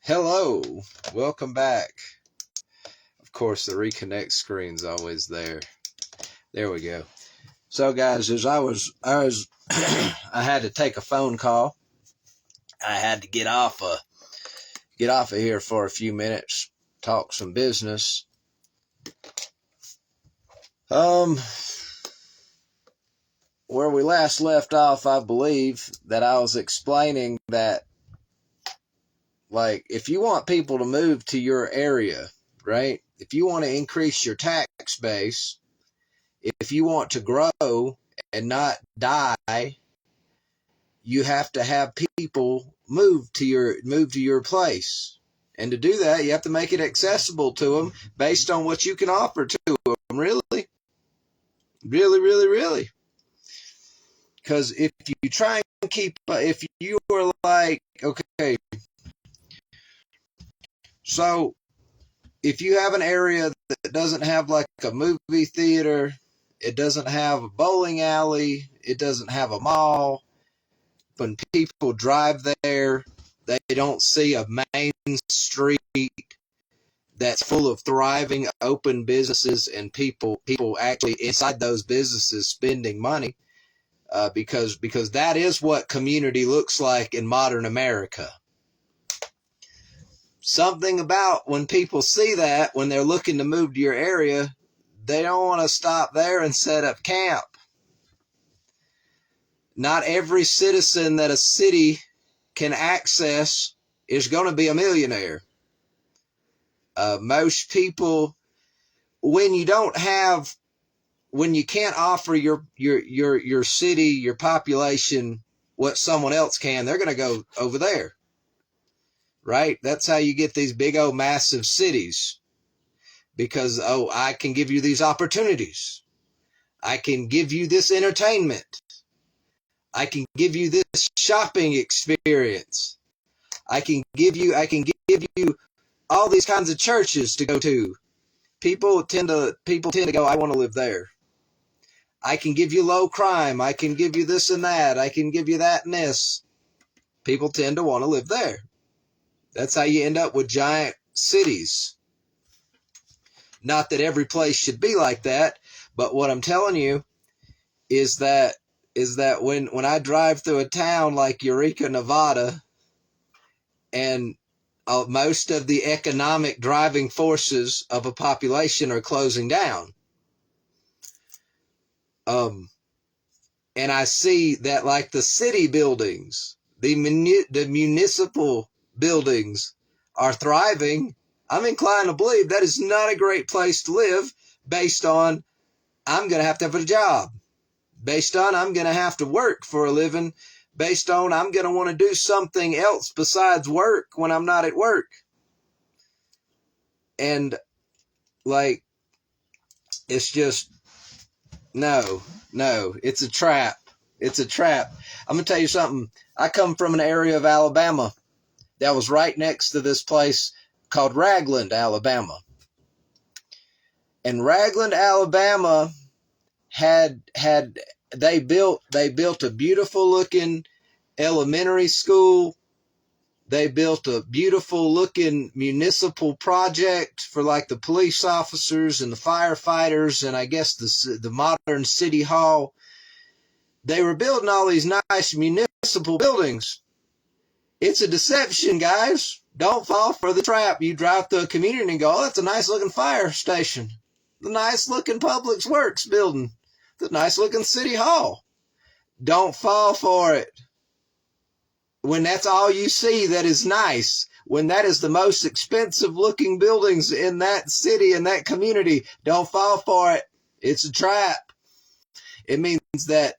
Hello, welcome back. Of course, the reconnect screen's always there. There we go. So, guys, as I was, I had to take a phone call. I had to get off of here for a few minutes, talk some business. Where we last left off, I believe that I was explaining that, like, if you want people to move to your area, right? If you want to increase your tax base, if you want to grow and not die, you have to have people move to your place. And to do that, you have to make it accessible to them based on what you can offer to them. Really, really, really, really. Because if you try and keep, if you are like, okay, so if you have an area that doesn't have like a movie theater, it doesn't have a bowling alley, it doesn't have a mall, when people drive there, they don't see a main street that's full of thriving open businesses and people actually inside those businesses spending money, because that is what community looks like in modern America. Something about when people see that, when they're looking to move to your area, they don't want to stop there and set up camp. Not every citizen that a city can access is going to be a millionaire. Most people, when you can't offer your city, your population, what someone else can, they're going to go over there. Right? That's how you get these big old massive cities. Because, I can give you these opportunities. I can give you this entertainment. I can give you this shopping experience. I can give you all these kinds of churches to go to. People tend to go, I want to live there. I can give you low crime. I can give you this and that. I can give you that and this. People tend to want to live there. That's how you end up with giant cities. Not that every place should be like that, but what I'm telling you is that when I drive through a town like Eureka, Nevada, and most of the economic driving forces of a population are closing down, and I see that, like, the city buildings, the municipal buildings are thriving, I'm inclined to believe that is not a great place to live, based on I'm going to have a job, based on I'm going to have to work for a living, based on I'm going to want to do something else besides work when I'm not at work. And, like, it's just, no, it's a trap. It's a trap. I'm going to tell you something. I come from an area of Alabama that was right next to this place called Ragland, Alabama. And Ragland, Alabama they built a beautiful looking elementary school. They built a beautiful looking municipal project for, like, the police officers and the firefighters, and I guess the modern city hall. They were building all these nice municipal buildings. It's a deception, guys. Don't fall for the trap. You drive through a community and go, oh, that's a nice looking fire station. The nice looking Public Works building. The nice looking city hall. Don't fall for it. When that's all you see that is nice, when that is the most expensive looking buildings in that city, in that community, don't fall for it. It's a trap. It means that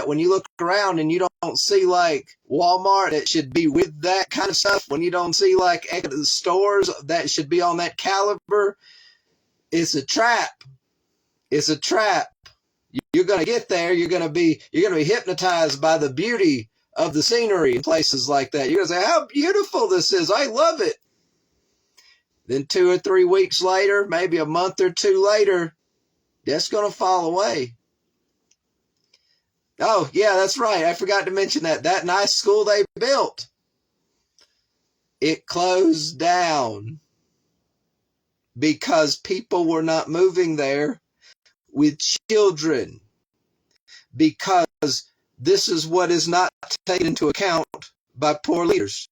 when you look around and you don't see, like, Walmart that should be with that kind of stuff, when you don't see, like, stores that should be on that caliber, it's a trap. It's a trap. You're going to get there. You're going to be hypnotized by the beauty of the scenery in places like that. You're going to say, how beautiful this is. I love it. Then 2 or 3 weeks later, maybe a month or two later, that's going to fall away. Oh, yeah, that's right. I forgot to mention that. That nice school they built, It closed down because people were not moving there with children, because this is what is not taken into account by poor leaders.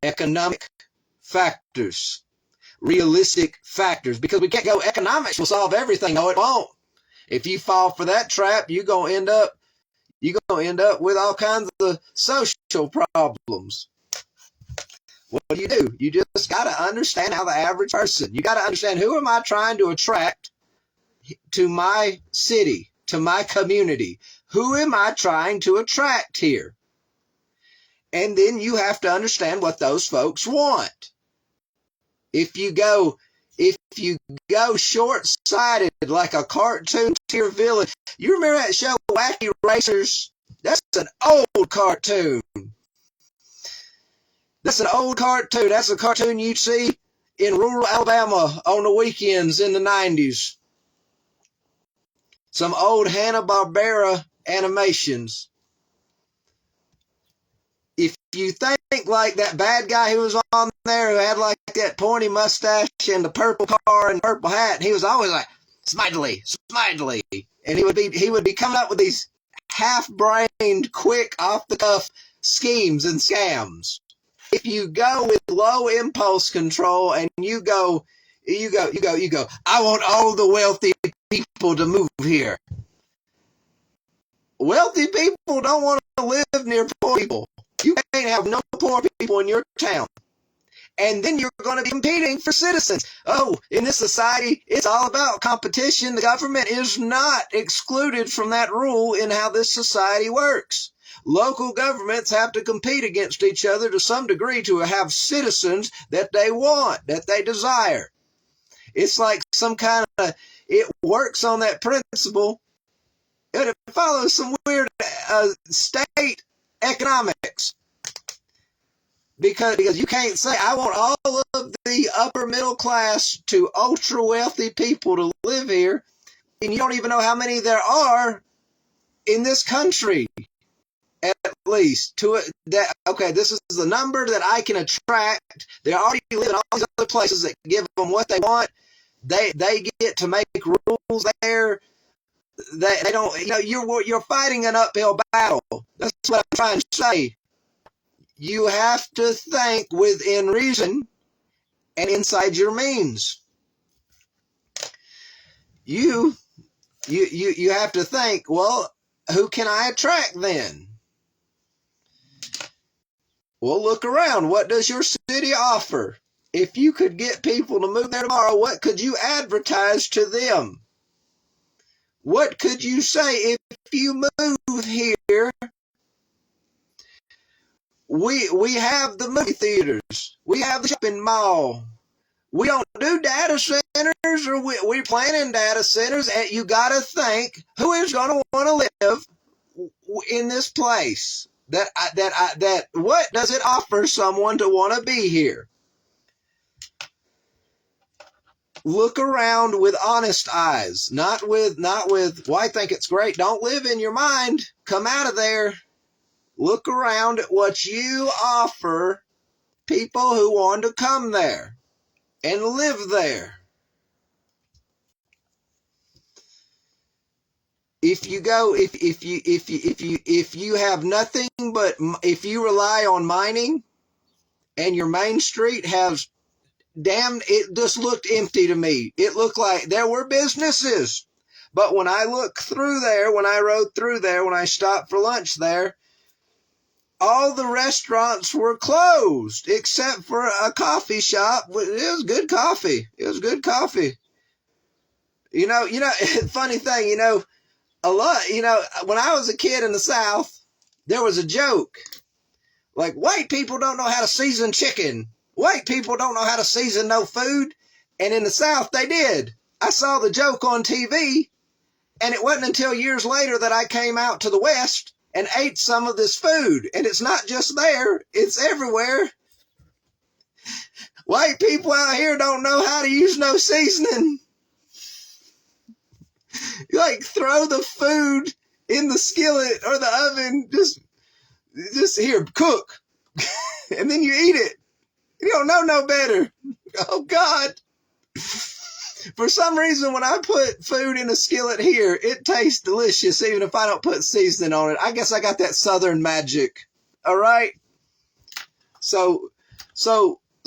Economic factors, realistic factors, because we can't go economics will solve everything. No, it won't. If you fall for that trap, you're gonna end up with all kinds of social problems. What do? You just got to understand how the average person, you got to understand, who am I trying to attract to my city, to my community? Who am I trying to attract here? And then you have to understand what those folks want. If you go short-sighted like a cartoon tier villain, you remember that show Wacky Racers? That's an old cartoon. That's an old cartoon. That's a cartoon you'd see in rural Alabama on the weekends in the 90s. Some old Hanna-Barbera animations. If you think like that bad guy who was on there, who had like that pointy mustache and the purple car and purple hat, and he was always like, smidely, smidely. And he would be coming up with these half-brained, quick, off-the-cuff schemes and scams. If you go with low impulse control and you go, I want all the wealthy people to move here. Wealthy people don't want to live near poor people. You can't have no poor people in your town. And then you're going to be competing for citizens. Oh, in this society, it's all about competition. The government is not excluded from that rule in how this society works. Local governments have to compete against each other to some degree to have citizens that they want, that they desire. It's like some kind of, it works on that principle, and it follows some weird state economics. Because you can't say, I want all of the upper middle class to ultra wealthy people to live here, and you don't even know how many there are in this country, at least. Okay, this is the number that I can attract. They already live in all these other places that give them what they want. They get to make rules there. They don't, you're fighting an uphill battle. That's what I'm trying to say. You have to think within reason and inside your means. You have to think, well, who can I attract then? Well, look around. What does your city offer? If you could get people to move there tomorrow, what could you advertise to them? What could you say if you move here? We have the movie theaters. We have the shopping mall. We don't do data centers, or we're planning data centers. And you got to think, who is going to want to live in this place? That what does it offer someone to want to be here? Look around with honest eyes, not with, well, I think it's great. Don't live in your mind. Come out of there. Look around at what you offer people who want to come there and live there. If you have nothing but, if you rely on mining and your main street has, it just looked empty to me. It looked like there were businesses. But when I looked through there, when I rode through there, when I stopped for lunch there, all the restaurants were closed except for a coffee shop. It was good coffee. It was good coffee. Funny thing, a lot, when I was a kid in the South, there was a joke. Like, white people don't know how to season chicken. White people don't know how to season no food. And in the South, they did. I saw the joke on TV, and it wasn't until years later that I came out to the West and ate some of this food. And it's not just there, it's everywhere. White people out here don't know how to use no seasoning. You throw the food in the skillet or the oven, just here, cook. And then you eat it. You don't know no better. Oh, God. For some reason, when I put food in a skillet here, it tastes delicious, even if I don't put seasoning on it. I guess I got that Southern magic. All right. So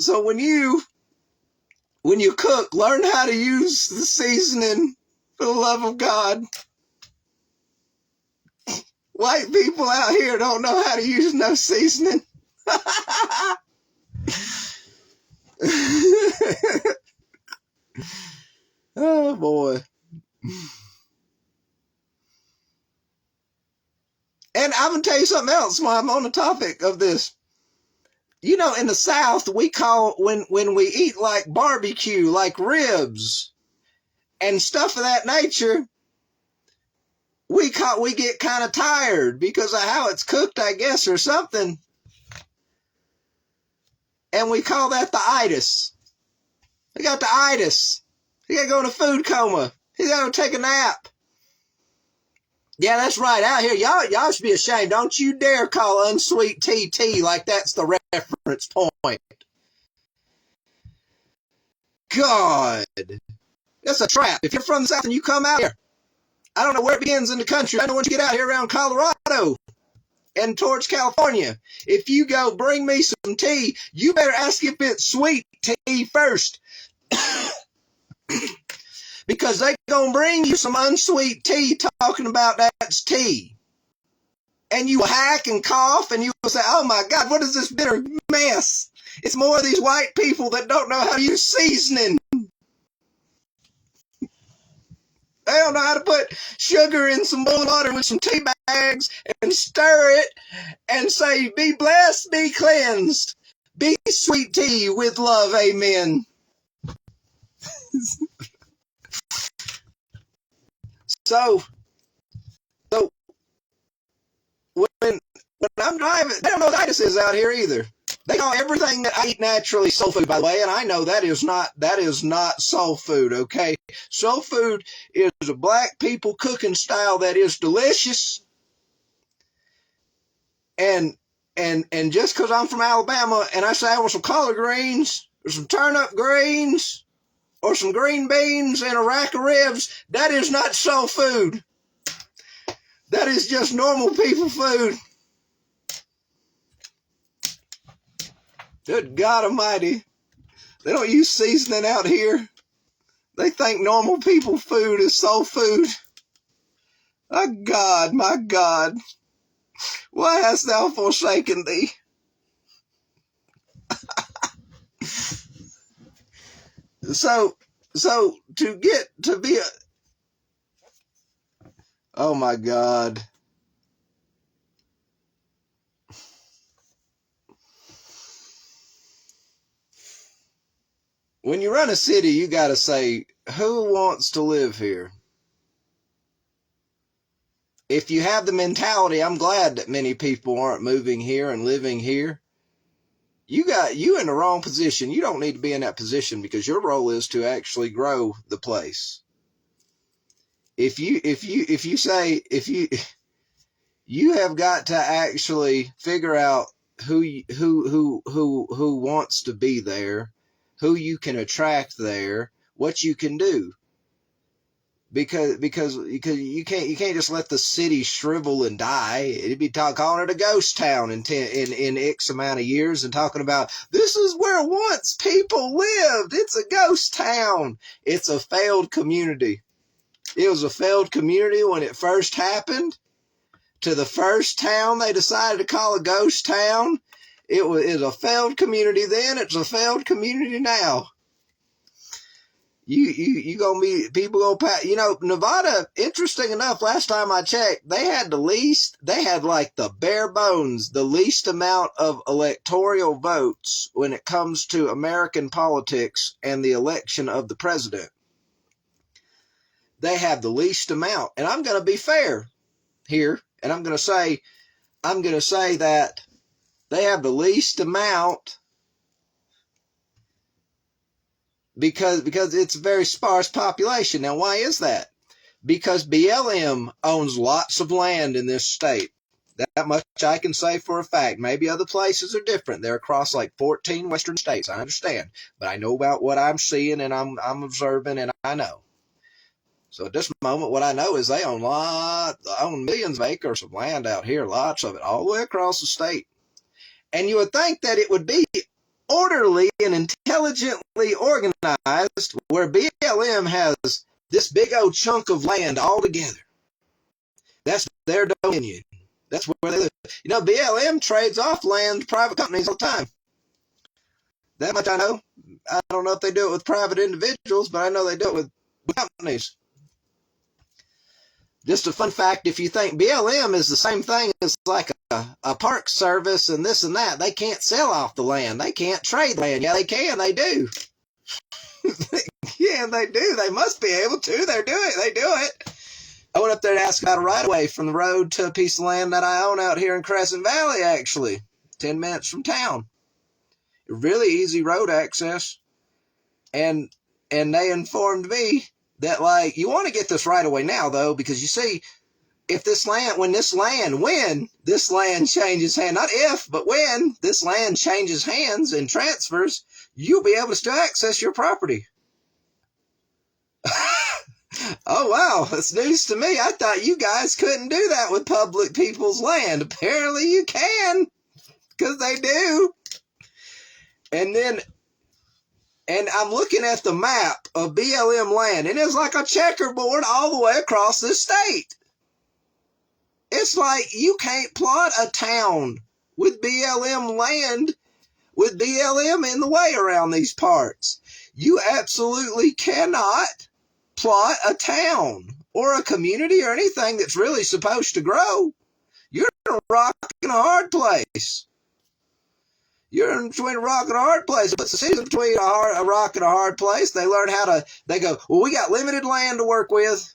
when you cook, learn how to use the seasoning for the love of God. White people out here don't know how to use no seasoning. Oh, boy. And I'm going to tell you something else while I'm on the topic of this. You know, in the South, we call, when we eat like barbecue, like ribs and stuff of that nature, we get kind of tired because of how it's cooked, I guess, or something. And we call that the itis. He got the itis. He got to go in a food coma. He got to take a nap. Yeah, that's right. Out here, y'all should be ashamed. Don't you dare call unsweet tea tea like that's the reference point. God. That's a trap. If you're from the South and you come out here, I don't know where it begins in the country. I know once you get out here around Colorado and towards California, if you go bring me some tea, you better ask if it's sweet tea first. Because they gonna bring you some unsweet tea talking about that's tea. And you hack and cough and you will say, oh my God, what is this bitter mess? It's more of these white people that don't know how to use seasoning. They don't know how to put sugar in some boiling water with some tea bags and stir it and say, be blessed, be cleansed, be sweet tea with love, amen. So when I'm driving, they don't know what itis is out here either. They call everything that I eat naturally soul food, by the way, and I know that is not soul food, okay? Soul food is a black people cooking style that is delicious. And just because I'm from Alabama and I say I want some collard greens or some turnip greens or some green beans and a rack of ribs, that is not soul food. That is just normal people food. Good God Almighty. They don't use seasoning out here. They think normal people food is soul food. Oh God, my God. Why hast thou forsaken thee? So to get to be a, oh my God. When you run a city, you got to say, who wants to live here? If you have the mentality, I'm glad that many people aren't moving here and living here. You in the wrong position. You don't need to be in that position because your role is to actually grow the place. If you have got to actually figure out who wants to be there, who you can attract there, what you can do. Because you can't just let the city shrivel and die. It'd be calling it a ghost town in X amount of years and talking about this is where once people lived. It's a ghost town. It's a failed community. It was a failed community when it first happened. To the first town they decided to call a ghost town. It was a failed community then. It's a failed community now. You gonna be people gonna pass. You know, Nevada. Interesting enough, last time I checked, they had like the bare bones, the least amount of electoral votes when it comes to American politics and the election of the president. They have the least amount, and I'm gonna be fair here, and I'm gonna say that they have the least amount. Because it's a very sparse population. Now, why is that? Because BLM owns lots of land in this state. That much I can say for a fact. Maybe other places are different. They're across like 14 western states. I understand. But I know about what I'm seeing and I'm observing and I know. So at this moment, what I know is they own millions of acres of land out here, lots of it, all the way across the state. And you would think that it would be orderly and intelligently organized where BLM has this big old chunk of land all together. That's their dominion. That's where they live. You know, BLM trades off land to private companies all the time. That much I know. I don't know if they do it with private individuals, but I know they do it with companies. Just a fun fact, if you think BLM is the same thing as like a park service and this and that, they can't sell off the land. They can't trade land. Yeah, they can. They do. Yeah, they do. They must be able to. They do it. I went up there to ask about a right-of-way from the road to a piece of land that I own out here in Crescent Valley, actually. 10 minutes from town. Really easy road access. And they informed me that, like, you want to get this right-of-way now, though, because you see, if this land, when this land changes hands, not if, but when this land changes hands and transfers, you'll be able to still access your property. Oh, wow, that's news to me. I thought you guys couldn't do that with public people's land. Apparently you can, because they do. And I'm looking at the map of BLM land, and it's like a checkerboard all the way across this state. It's like you can't plot a town with BLM land, with BLM in the way around these parts. You absolutely cannot plot a town or a community or anything that's really supposed to grow. You're in a rock and a hard place. You're in between a rock and a hard place. But the city's in between a rock and a hard place. They learn they go, well, we got limited land to work with.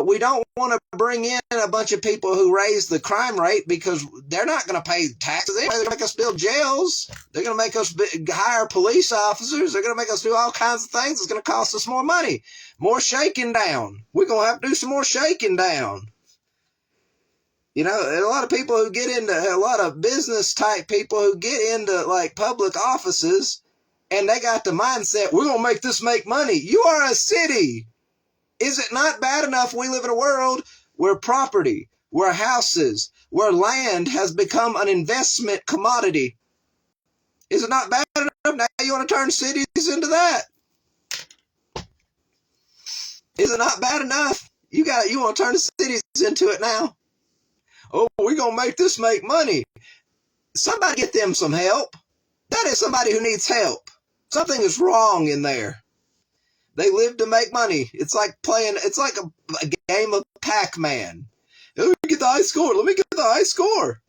We don't want to bring in a bunch of people who raise the crime rate because they're not going to pay taxes. They're going to make us build jails. They're going to make us hire police officers. They're going to make us do all kinds of things. It's going to cost us more money, more shaking down. We're going to have to do some more shaking down. You know, a lot of people who get into, a lot of business type people who get into like public offices and they got the mindset, we're going to make this make money. You are a city. Is it not bad enough we live in a world where property, where houses, where land has become an investment commodity? Is it not bad enough? Now you want to turn cities into that? Is it not bad enough? You want to turn the cities into it now? Oh, we're going to make this make money. Somebody get them some help. That is somebody who needs help. Something is wrong in there. They live to make money. It's like a game of Pac-Man. Let me get the high score. Let me get the high score.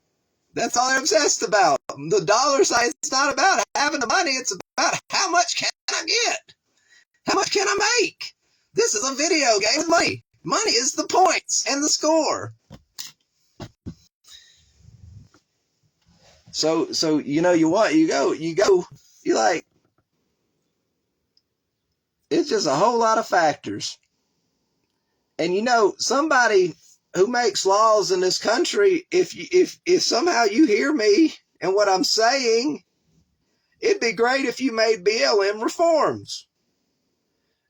That's all they're obsessed about. The dollar sign, it's not about having the money. It's about how much can I get? How much can I make? This is a video game with money. Money is the points and the score. So you know, you like, it's just a whole lot of factors. And you know, somebody who makes laws in this country, if somehow you hear me and what I'm saying, it'd be great if you made BLM reforms.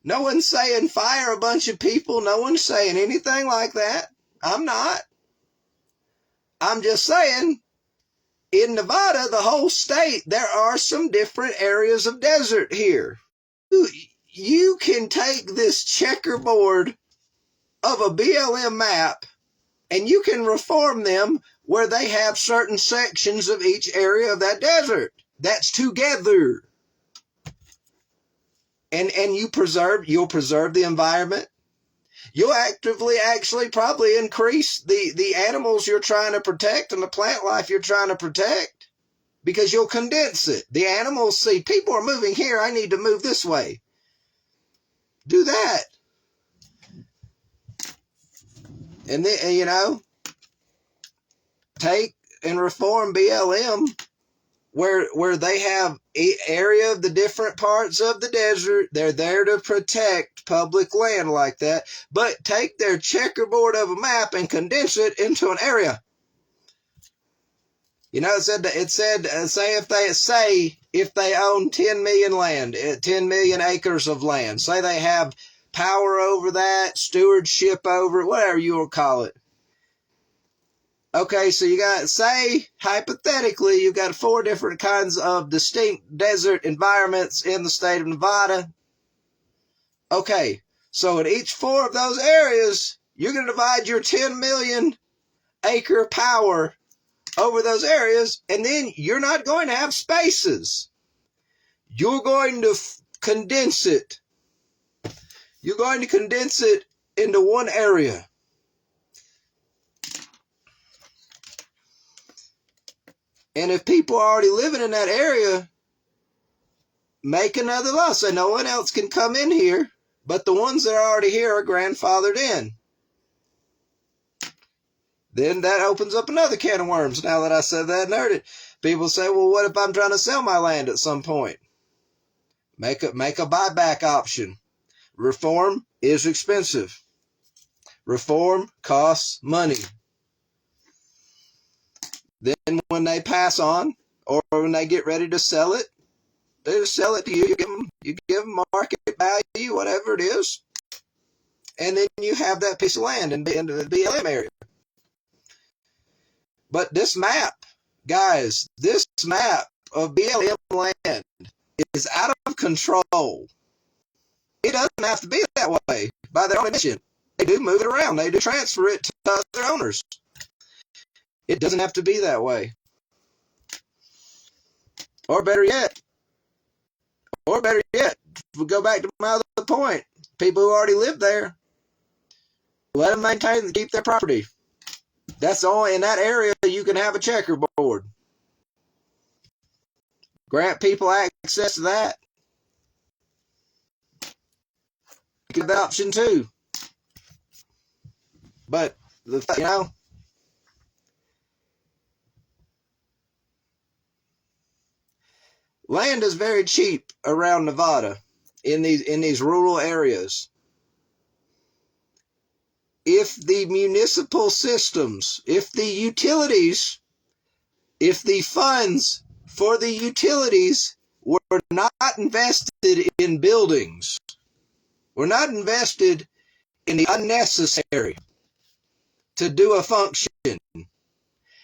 No one's saying fire a bunch of people. No one's saying anything like that. I'm not. I'm just saying, in Nevada, the whole state, there are some different areas of desert here. You can take this checkerboard of a BLM map and you can reform them where they have certain sections of each area of that desert. That's together. And you'll preserve the environment. You'll actually probably increase the animals you're trying to protect and the plant life you're trying to protect, because you'll condense it. The animals see people are moving here. I need to move this way. Do that. And then, you know, take and reform BLM where they have area of the different parts of the desert. They're there to protect public land like that, but take their checkerboard of a map and condense it into an area. You know, it said say if they own 10 million land, 10 million acres of land, say they have power over that, stewardship over it, whatever you will call it. Okay, so you got, say, hypothetically, you've got 4 different kinds of distinct desert environments in the state of Nevada. Okay, so in each 4 of those areas, you're going to divide your 10 million acre power over those areas, and then you're not going to have spaces. You're going to condense it. You're going to condense it into one area. And if people are already living in that area, make another law. Say no one else can come in here, but the ones that are already here are grandfathered in. Then that opens up another can of worms. Now that I said that and heard it, people say, well, what if I'm trying to sell my land at some point? Make a buyback option. Reform is expensive. Reform costs money. Then when they pass on, or when they get ready to sell it, they just sell it to you. You give them market value, whatever it is, and then you have that piece of land in the BLM area. But this map, guys, this map of BLM land is out of control. It doesn't have to be that way by their own admission. They do move it around. They do transfer it to other owners. It doesn't have to be that way. Or better yet, we go back to my other point. People who already live there, let them maintain and keep their property. That's only in that area you can have a checkerboard. Grant people access to that. Good option too. But land is very cheap around Nevada in these rural areas. If the municipal systems, if the utilities, if the funds for the utilities were not invested in buildings, were not invested in the unnecessary to do a function,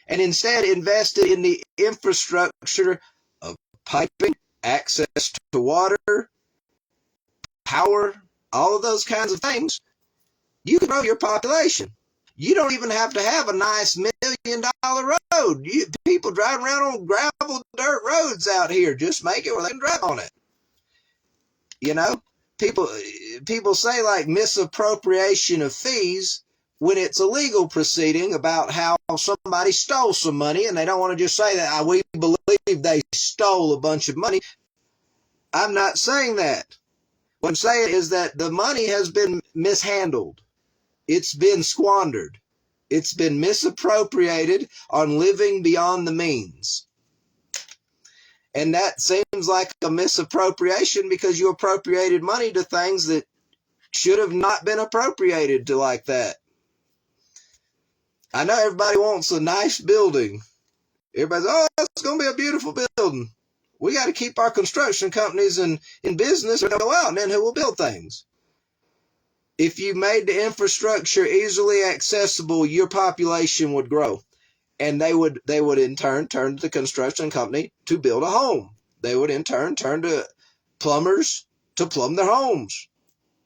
and instead invested in the infrastructure of piping, access to water, power, all of those kinds of things, you can grow your population. You don't even have to have a nice $1 million road. People driving around on gravel dirt roads out here. Just make it where they can drive on it. You know, people say like misappropriation of fees when it's a legal proceeding about how somebody stole some money, and they don't want to just say that we believe they stole a bunch of money. I'm not saying that. What I'm saying is that the money has been mishandled. It's been squandered. It's been misappropriated on living beyond the means. And that seems like a misappropriation because you appropriated money to things that should have not been appropriated to like that. I know everybody wants a nice building. Everybody's, oh, it's going to be a beautiful building. We got to keep our construction companies in business or go out, and then who will build things? If you made the infrastructure easily accessible, your population would grow. And they would in turn turn to the construction company to build a home. They would in turn turn to plumbers to plumb their homes.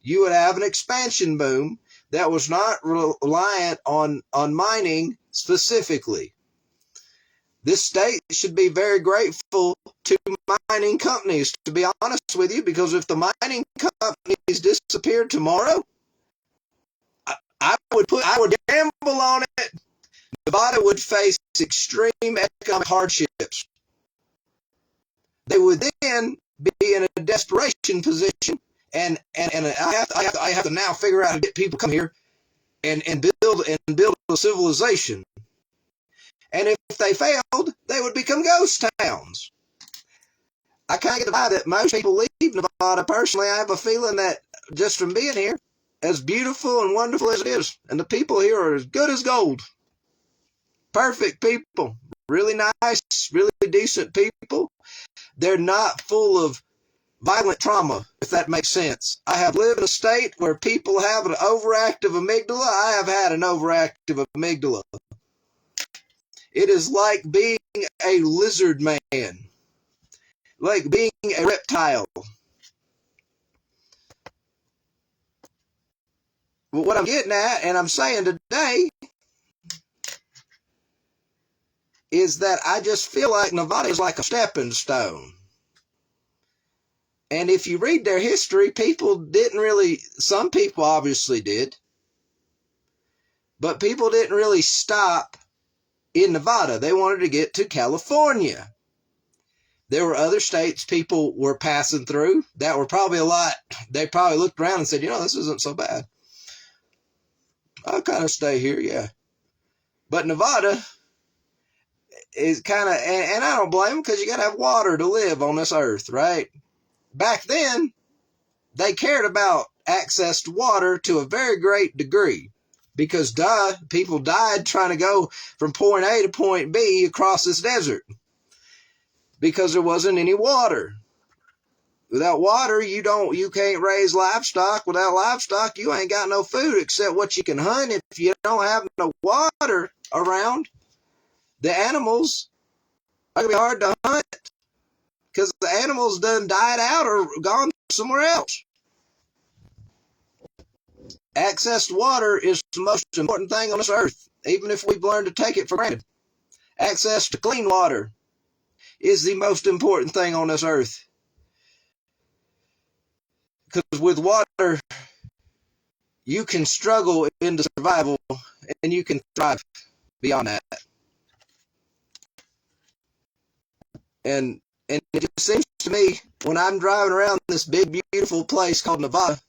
You would have an expansion boom that was not reliant on mining specifically. This state should be very grateful to mining companies, to be honest with you, because if the mining companies disappeared tomorrow, I would gamble on it. Nevada would face extreme economic hardships. They would then be in a desperation position, and I have to now figure out how to get people to come here and build a civilization. And if they failed, they would become ghost towns. I kind of get the vibe that most people leave Nevada. Personally, I have a feeling that just from being here, as beautiful and wonderful as it is, and the people here are as good as gold. Perfect people. Really nice, really decent people. They're not full of violent trauma, if that makes sense. I have lived in a state where people have an overactive amygdala. I have had an overactive amygdala. It is like being a lizard man, like being a reptile. But what I'm getting at, and I'm saying today, is that I just feel like Nevada is like a stepping stone. And if you read their history, people didn't really, some people obviously did, but people didn't really stop in Nevada. They wanted to get to California. There were other states people were passing through that were probably a lot, they probably looked around and said, you know, this isn't so bad. I'll kind of stay here, yeah. But Nevada is kind of, and I don't blame them because you got to have water to live on this earth, right? Back then, they cared about access to water to a very great degree because, people died trying to go from point A to point B across this desert because there wasn't any water. Without water, you can't raise livestock. Without livestock, you ain't got no food except what you can hunt. If you don't have no water around, the animals are going to be hard to hunt because the animals done died out or gone somewhere else. Access to water is the most important thing on this earth, even if we've learned to take it for granted. Access to clean water is the most important thing on this earth. Because with water, you can struggle into survival and you can thrive beyond that. And it just seems to me when I'm driving around this big, beautiful place called Nevada,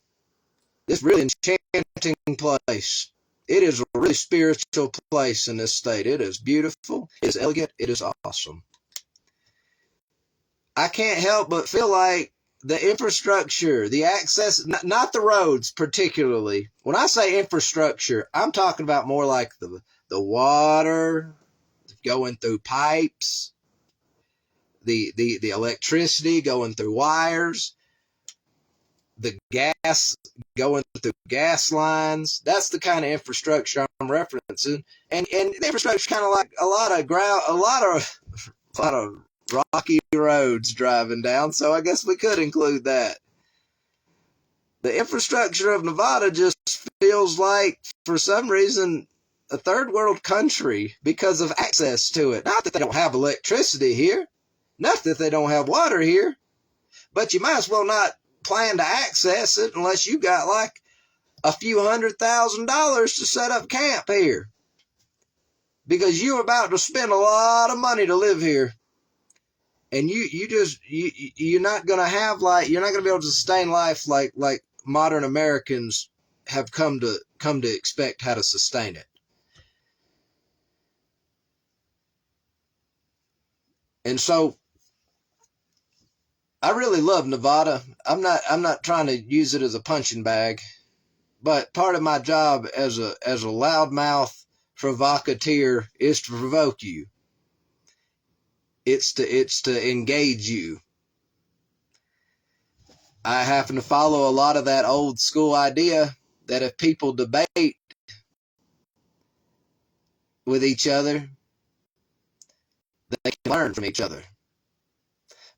this really enchanting place. It is a really spiritual place in this state. It is beautiful. It is elegant. It is awesome. I can't help but feel like the infrastructure, the access, not the roads particularly. When I say infrastructure, I'm talking about more like the water going through pipes, the electricity going through wires, the gas going through gas lines. That's the kind of infrastructure I'm referencing. And the infrastructure is kind of like a lot of rocky roads driving down, so I guess we could include that. The infrastructure of Nevada just feels like, for some reason, a third world country because of access to it. Not that they don't have electricity here, not that they don't have water here, but you might as well not plan to access it unless you got like a few $100,000 to set up camp here, because you're about to spend a lot of money to live here. And you're not gonna have you're not gonna be able to sustain life like modern Americans have come to expect how to sustain it. And so I really love Nevada. I'm not trying to use it as a punching bag, but part of my job as a loudmouth provocateur is to provoke you. It's to engage you. I happen to follow a lot of that old school idea that if people debate with each other, they can learn from each other.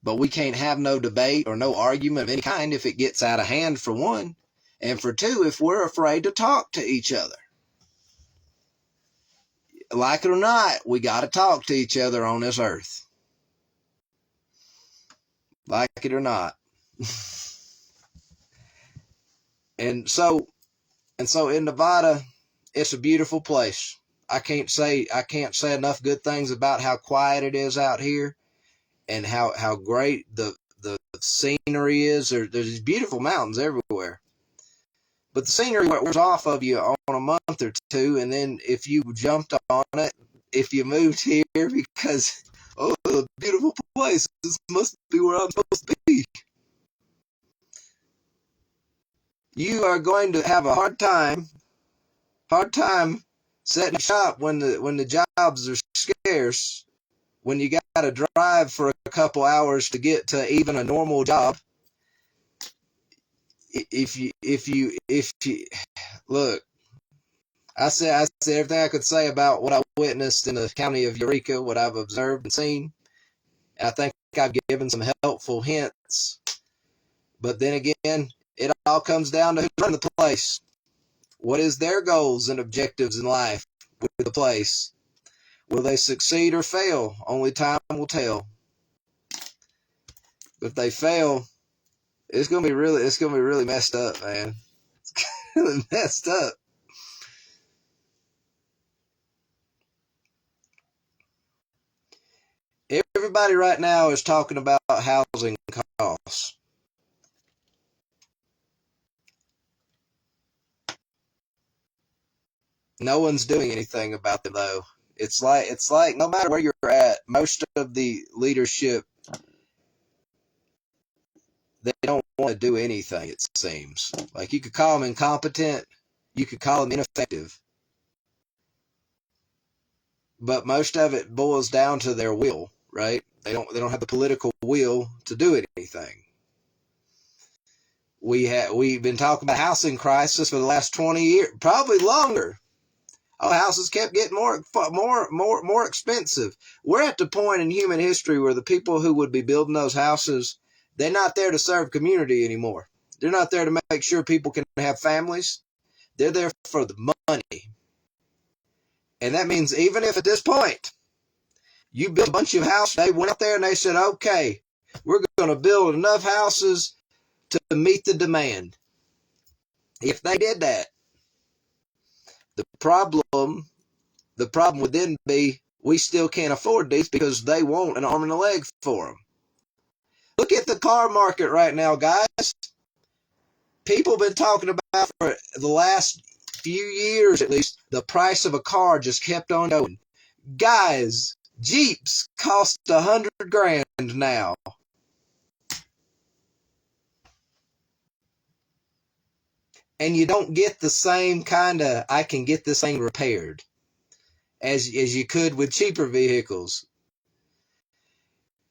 But we can't have no debate or no argument of any kind if it gets out of hand, for one. And for two, if we're afraid to talk to each other. Like it or not, we got to talk to each other on this earth. Like it or not. And so in Nevada, it's a beautiful place. I can't say enough good things about how quiet it is out here and how great the scenery is. There's these beautiful mountains everywhere. But the scenery wears off of you on a month or two, and then if you jumped on it, if you moved here, because Oh, a beautiful place. This must be where I'm supposed to be. You are going to have a hard time setting shop when the jobs are scarce, when you got to drive for a couple hours to get to even a normal job. If you look, I said everything I could say about what I witnessed in the county of Eureka, what I've observed and seen. And I think I've given some helpful hints. But then again, it all comes down to who's running the place. What is their goals and objectives in life with the place? Will they succeed or fail? Only time will tell. But if they fail, it's gonna be really messed up, man. It's really messed up. Everybody right now is talking about housing costs. No one's doing anything about them though. It's like no matter where you're at, most of the leadership, they don't want to do anything, it seems. Like you could call them incompetent, you could call them ineffective. But most of it boils down to their will, right? They don't have the political will to do anything. We've been talking about housing crisis for the last 20 years, probably longer. Oh, houses kept getting more expensive. We're at the point in human history where the people who would be building those houses, they're not there to serve community anymore. They're not there to make sure people can have families. They're there for the money. And that means even if at this point you built a bunch of houses, they went out there and they said, okay, we're going to build enough houses to meet the demand. If they did that, the problem would then be we still can't afford these because they want an arm and a leg for them. Look at the car market right now, guys. People have been talking about for the last few years at least, the price of a car just kept on going. Guys, Jeeps cost $100,000 now. And you don't get the same kind of, I can get this thing repaired as you could with cheaper vehicles.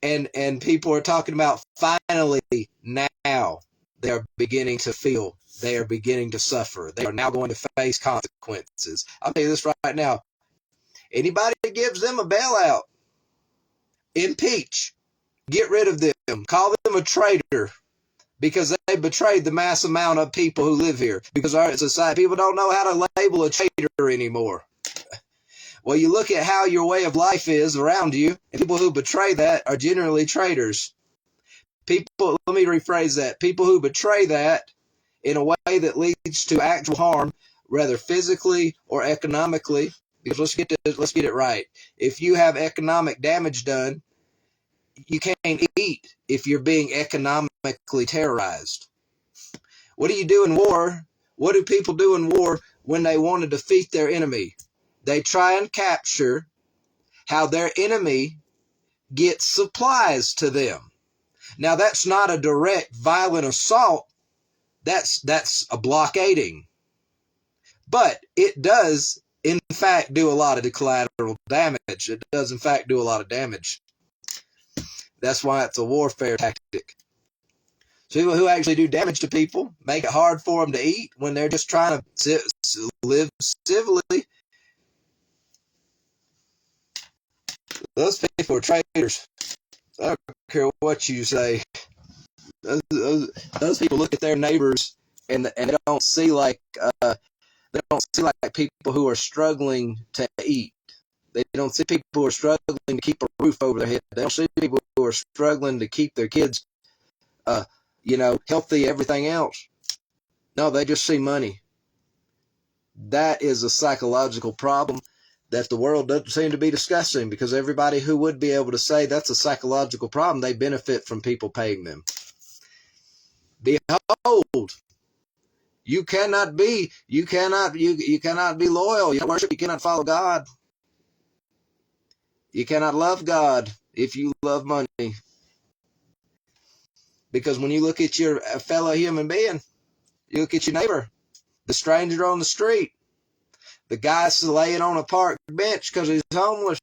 And people are talking about finally now they are beginning to feel, they are beginning to suffer. They are now going to face consequences. I'll tell you this right now. Anybody that gives them a bailout, impeach, get rid of them, call them a traitor because they betrayed the mass amount of people who live here. Because our society, people don't know how to label a traitor anymore. Well, you look at how your way of life is around you, and people who betray that are generally traitors. Let me rephrase that. People who betray that in a way that leads to actual harm, whether physically or economically, because let's get it right. If you have economic damage done, you can't eat if you're being economically terrorized. What do you do in war? What do people do in war when they want to defeat their enemy? They try and capture how their enemy gets supplies to them. Now, that's not a direct violent assault. That's a blockading. But it does, in fact, do a lot of collateral damage. It does, in fact, do a lot of damage. That's why it's a warfare tactic. So people who actually do damage to people, make it hard for them to eat when they're just trying to live civilly, those people are traitors. I don't care what you say. Those people look at their neighbors and they don't see like people who are struggling to eat. They don't see people who are struggling to keep a roof over their head. They don't see people who are struggling to keep their kids, healthy, everything else. No, they just see money. That is a psychological problem that the world doesn't seem to be discussing, because everybody who would be able to say that's a psychological problem, they benefit from people paying them. Behold, you cannot be loyal. You cannot worship. You cannot follow God. You cannot love God if you love money. Because when you look at your fellow human being, you look at your neighbor, the stranger on the street, the guy laying on a park bench because he's homeless,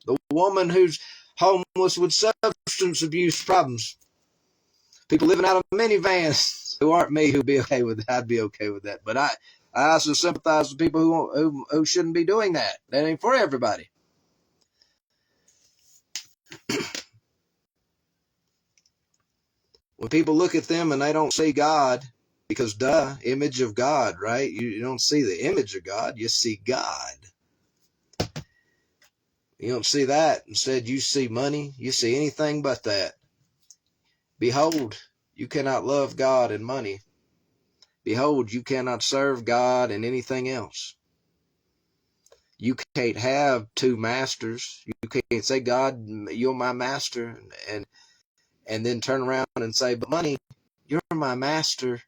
the woman who's homeless with substance abuse problems, people living out of minivans who aren't me, who'd be okay with that. I'd be okay with that. But I also sympathize with people who shouldn't be doing that. That ain't for everybody. When people look at them and they don't see God, because image of God, right? You don't see the image of God, you see God. You don't see that. Instead, you see money. You see anything but that. Behold, you cannot love God and money. Behold, you cannot serve God and anything else. You can't have two masters. You can't say, God, you're my master, and then turn around and say, but money, you're my master.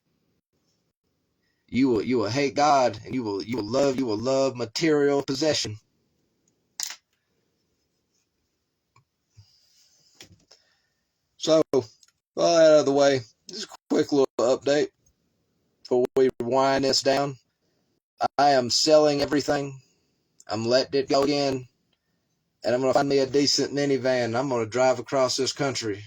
You will hate God, and you will love material possession. So, all that out of the way, just a quick little update before we wind this down. I am selling everything. I'm letting it go again, and I'm going to find me a decent minivan, and I'm going to drive across this country.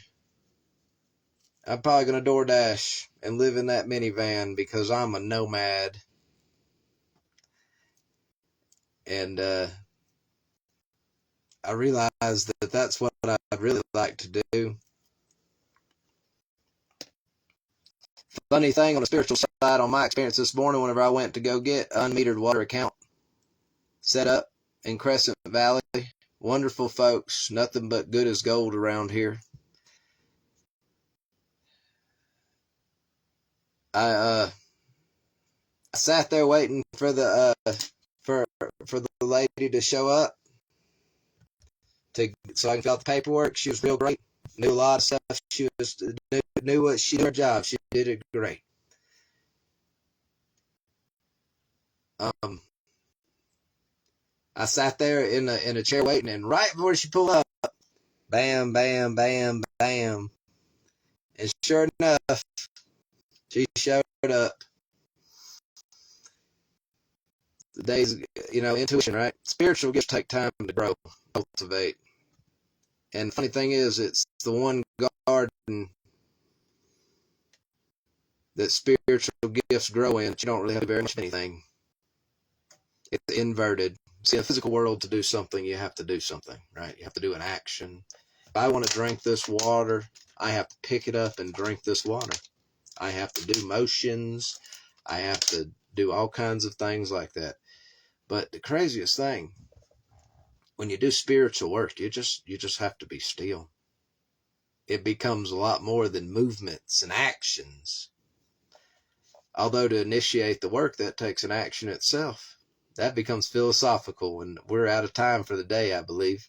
I'm probably going to DoorDash and live in that minivan because I'm a nomad. And I realize that that's what I'd really like to do. Funny thing on the spiritual side, on my experience this morning, whenever I went to go get unmetered water account set up in Crescent Valley, wonderful folks, nothing but good as gold around here. I sat there waiting for the for the lady to show up so I can fill out the paperwork. She was real great, knew a lot of stuff. She knew what she did her job. She did it great. I sat there in a chair waiting, and right before she pulled up, bam, bam, bam, bam, and sure enough, she showed up. The days, intuition, right? Spiritual gifts take time to grow, cultivate. And the funny thing is, it's the one garden that spiritual gifts grow in. You don't really have to do very much of anything. It's inverted. See, in the physical world, to do something, you have to do something, right? You have to do an action. If I want to drink this water, I have to pick it up and drink this water. I have to do motions. I have to do all kinds of things like that. But the craziest thing, when you do spiritual work, you just have to be still. It becomes a lot more than movements and actions. Although to initiate the work, that takes an action itself. That becomes philosophical, and we're out of time for the day, I believe.